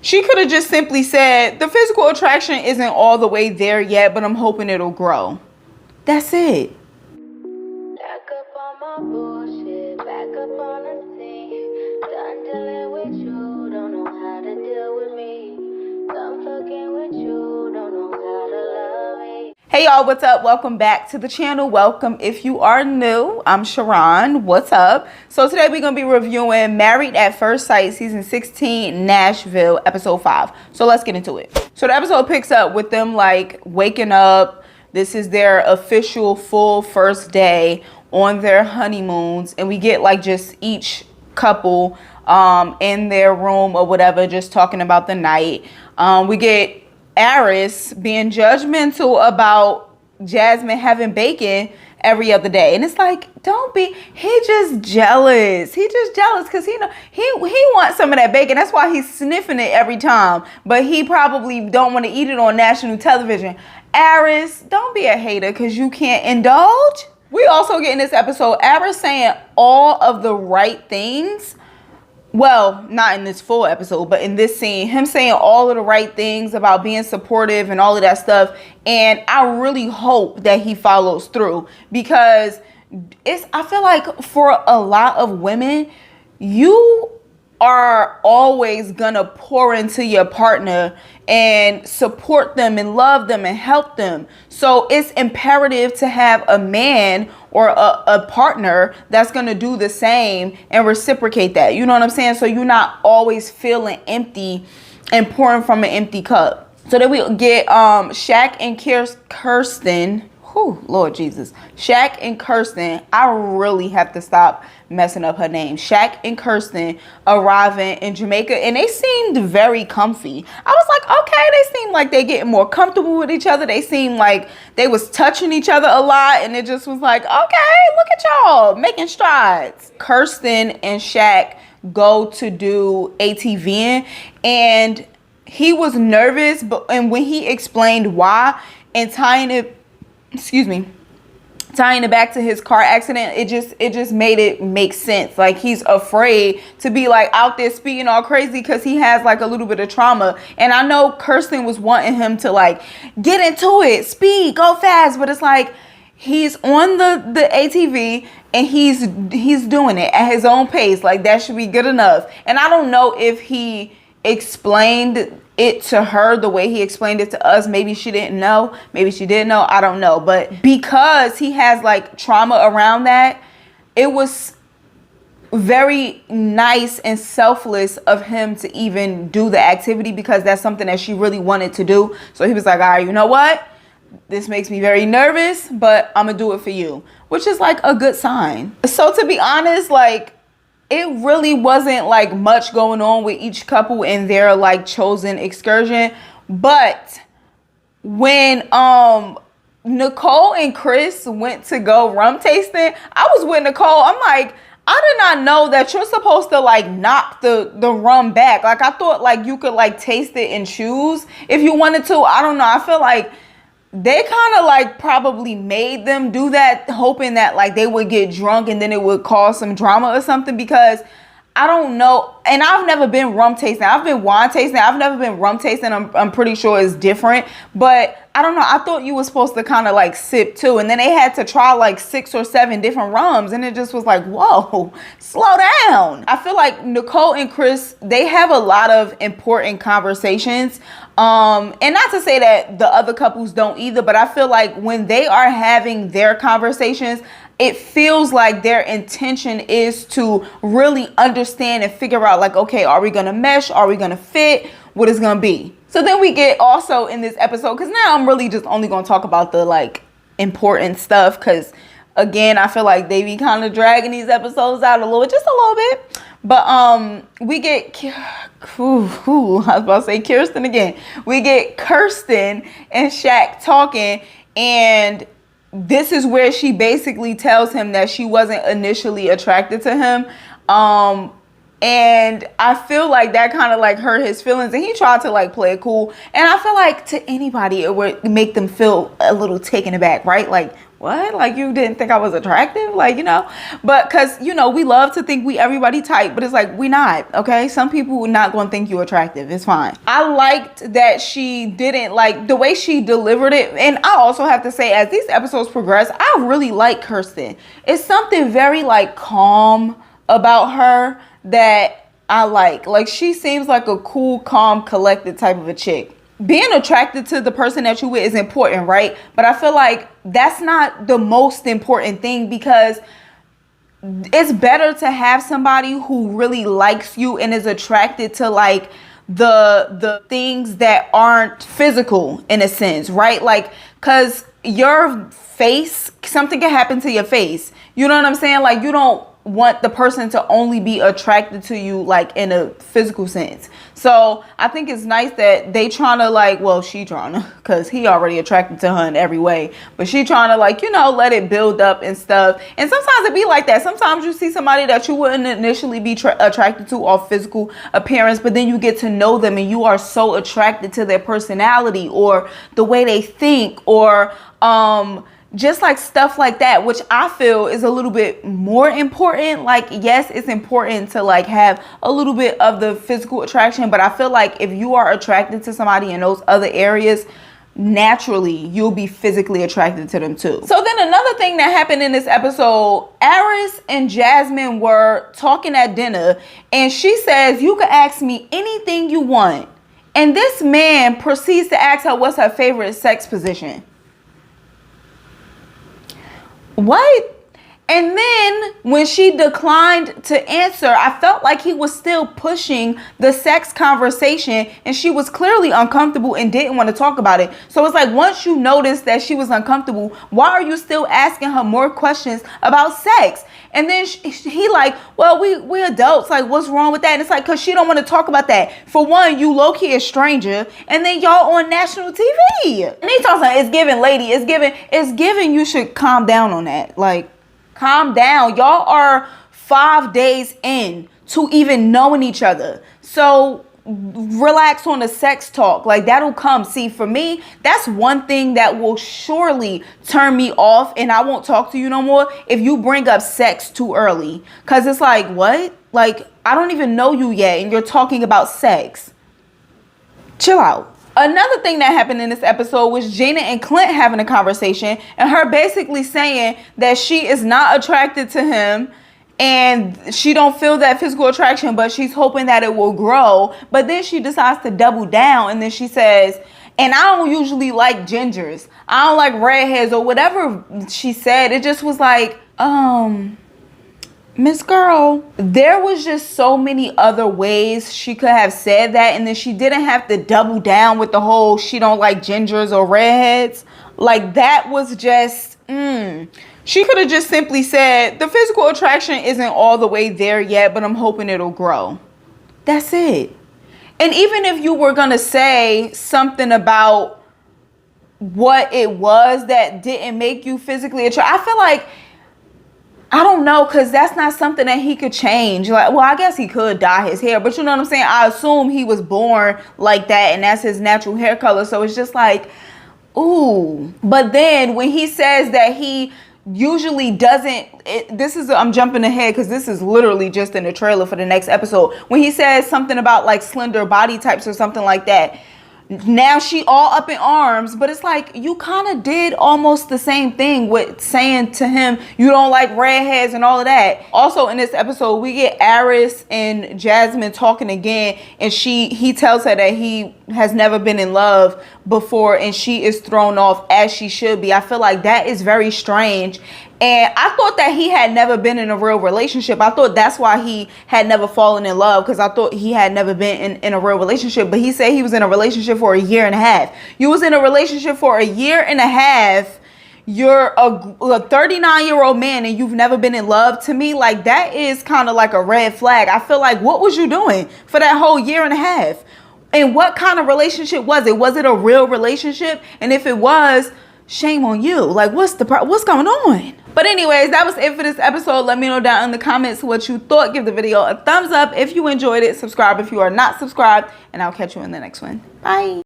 She could have just simply said, the physical attraction isn't all the way there yet, but I'm hoping it'll grow. That's it. Back up on my bullshit, back up on the scene. Done dealing with you, don't know how to deal with me. Done fucking with you, don't know how to love me. Hey y'all, what's up? Welcome back to the channel. Welcome if you are new. I'm Sharron. What's up? So today we're going to be reviewing Married at First Sight season 16 Nashville episode 5. So let's get into it. So the episode picks up with them like waking up. This is their official full first day on their honeymoons, and we get like just each couple in their room or whatever, just talking about the night. We get Aris being judgmental about Jasmine having bacon every other day, and it's like, don't be. He just jealous. He just jealous because he wants some of that bacon. That's why he's sniffing it every time. But he probably don't want to eat it on national television. Aris, don't be a hater because you can't indulge. We also get in this episode Aris saying all of the right things. Well, not in this full episode, but in this scene, him saying all of the right things about being supportive and all of that stuff. And I really hope that he follows through, because I feel like for a lot of women, you are always gonna pour into your partner and support them and love them and help them. So it's imperative to have a man or a partner that's gonna do the same and reciprocate that. You know what I'm saying? So you're not always feeling empty and pouring from an empty cup. So then we get Shaq and Kirsten. Whew, Lord Jesus. Shaq and Kirsten. I really have to stop messing up her name. Shaq and Kirsten arriving in Jamaica, and they seemed very comfy. I was like, okay, they seemed like they getting more comfortable with each other. They seemed like they was touching each other a lot, and it just was like, okay, look at y'all making strides. Kirsten and Shaq go to do ATVing, and he was nervous, and when he explained why and tying it back to his car accident, it just made it make sense. Like, he's afraid to be like out there speaking all crazy because he has like a little bit of trauma. And I know Kirsten was wanting him to like get into it, speed, go fast, but it's like he's on the ATV and he's doing it at his own pace. Like, that should be good enough. And I don't know if he explained it to her the way he explained it to us. Maybe she didn't know, maybe she did know, I don't know. But because he has like trauma around that, it was very nice and selfless of him to even do the activity, because that's something that she really wanted to do. So he was like, all right, you know what, this makes me very nervous, but I'm gonna do it for you, which is like a good sign. So to be honest, like, it really wasn't like much going on with each couple in their like chosen excursion. But when Nicole and Chris went to go rum tasting, I was with Nicole. I'm like, I did not know that you're supposed to like knock the rum back. Like, I thought like you could like taste it and choose if you wanted to. I don't know. I feel like they kind of like probably made them do that, hoping that like they would get drunk and then it would cause some drama or something, because I don't know. And I've never been rum tasting. I've been wine tasting. I've never been rum tasting. I'm pretty sure it's different, but I don't know. I thought you were supposed to kind of like sip too. And then they had to try like 6 or 7 different rums, and it just was like, whoa, slow down. I feel like Nicole and Chris, they have a lot of important conversations. And not to say that the other couples don't either, but I feel like when they are having their conversations, it feels like their intention is to really understand and figure out like, okay, are we gonna mesh? Are we gonna fit? What is gonna be? So then we get also in this episode, because now I'm really just only gonna talk about the like important stuff, because again, I feel like they be kind of dragging these episodes out just a little bit. But we get I was about to say Kirsten again. We get Kirsten and Shaq talking, and this is where she basically tells him that she wasn't initially attracted to him. And I feel like that kind of like hurt his feelings, and he tried to like play it cool. And I feel like to anybody it would make them feel a little taken aback, right? Like, what? Like, you didn't think I was attractive? Like, you know, but because, you know, we love to think everybody type, but it's like, we not, okay? Some people are not going to think you attractive. It's fine. I liked that she didn't, like, the way she delivered it. And I also have to say, as these episodes progress, I really like Kirsten. It's something very, like, calm about her that I like. Like, she seems like a cool, calm, collected type of a chick. Being attracted to the person that you with is important, right? But I feel like that's not the most important thing, because it's better to have somebody who really likes you and is attracted to like the things that aren't physical in a sense, right? Like, cause your face, something can happen to your face. You know what I'm saying? Like, you don't want the person to only be attracted to you like in a physical sense. So I think it's nice that they trying to like, well, she trying to, because he already attracted to her in every way, but she trying to like, you know, let it build up and stuff. And sometimes it be like that. Sometimes you see somebody that you wouldn't initially be attracted to off physical appearance, but then you get to know them and you are so attracted to their personality or the way they think, or just like stuff like that, which I feel is a little bit more important. Like, yes, it's important to like have a little bit of the physical attraction, but I feel like if you are attracted to somebody in those other areas, naturally you'll be physically attracted to them too. So then another thing that happened in this episode, Aris and Jasmine were talking at dinner, and she says, you can ask me anything you want. And this man proceeds to ask her what's her favorite sex position. What? And then when she declined to answer, I felt like he was still pushing the sex conversation, and she was clearly uncomfortable and didn't want to talk about it. So it's like, once you noticed that she was uncomfortable, why are you still asking her more questions about sex? And then he like, well, we adults, like, what's wrong with that? And it's like, because she don't want to talk about that. For one, you low-key a stranger, and then y'all on national TV. And he talks like, it's giving, lady, it's giving, you should calm down on that. Like, calm down. Y'all are 5 days in to even knowing each other. So relax on the sex talk. Like, that'll come. See, for me, that's one thing that will surely turn me off, and I won't talk to you no more if you bring up sex too early. Because it's like, what? Like, I don't even know you yet, and you're talking about sex. Chill out. Another thing that happened in this episode was Gina and Clint having a conversation, and her basically saying that she is not attracted to him and she don't feel that physical attraction, but she's hoping that it will grow. But then she decides to double down, and then she says, and I don't usually like gingers. I don't like redheads, or whatever she said. It just was like, Miss Girl, there was just so many other ways she could have said that, and then she didn't have to double down with the whole she don't like gingers or redheads. Like, that was just, She could have just simply said, the physical attraction isn't all the way there yet, but I'm hoping it'll grow. That's it. And even if you were going to say something about what it was that didn't make you physically attracted, I feel like, I don't know, because that's not something that he could change. Like, well, I guess he could dye his hair, but you know what I'm saying? I assume he was born like that, and that's his natural hair color. So it's just like, ooh. But then when he says that he usually doesn't, I'm jumping ahead because this is literally just in the trailer for the next episode. When he says something about like slender body types or something like that, now she all up in arms, but it's like, you kind of did almost the same thing with saying to him you don't like redheads and all of that. Also in this episode, we get Aris and Jasmine talking again, and he tells her that he has never been in love before, and she is thrown off, as she should be. I feel like that is very strange. And I thought that he had never been in a real relationship. I thought that's why he had never fallen in love, because I thought he had never been in a real relationship. But he said he was in a relationship for a year and a half. You was in a relationship for a year and a half. You're a 39-year-old man and you've never been in love. To me, like, that is kind of like a red flag. I feel like, what was you doing for that whole year and a half? And what kind of relationship was it? Was it a real relationship? And if it was, shame on you. Like, what's going on? But anyways, that was it for this episode. Let me know down in the comments what you thought. Give the video a thumbs up if you enjoyed it. Subscribe if you are not subscribed. And I'll catch you in the next one. Bye.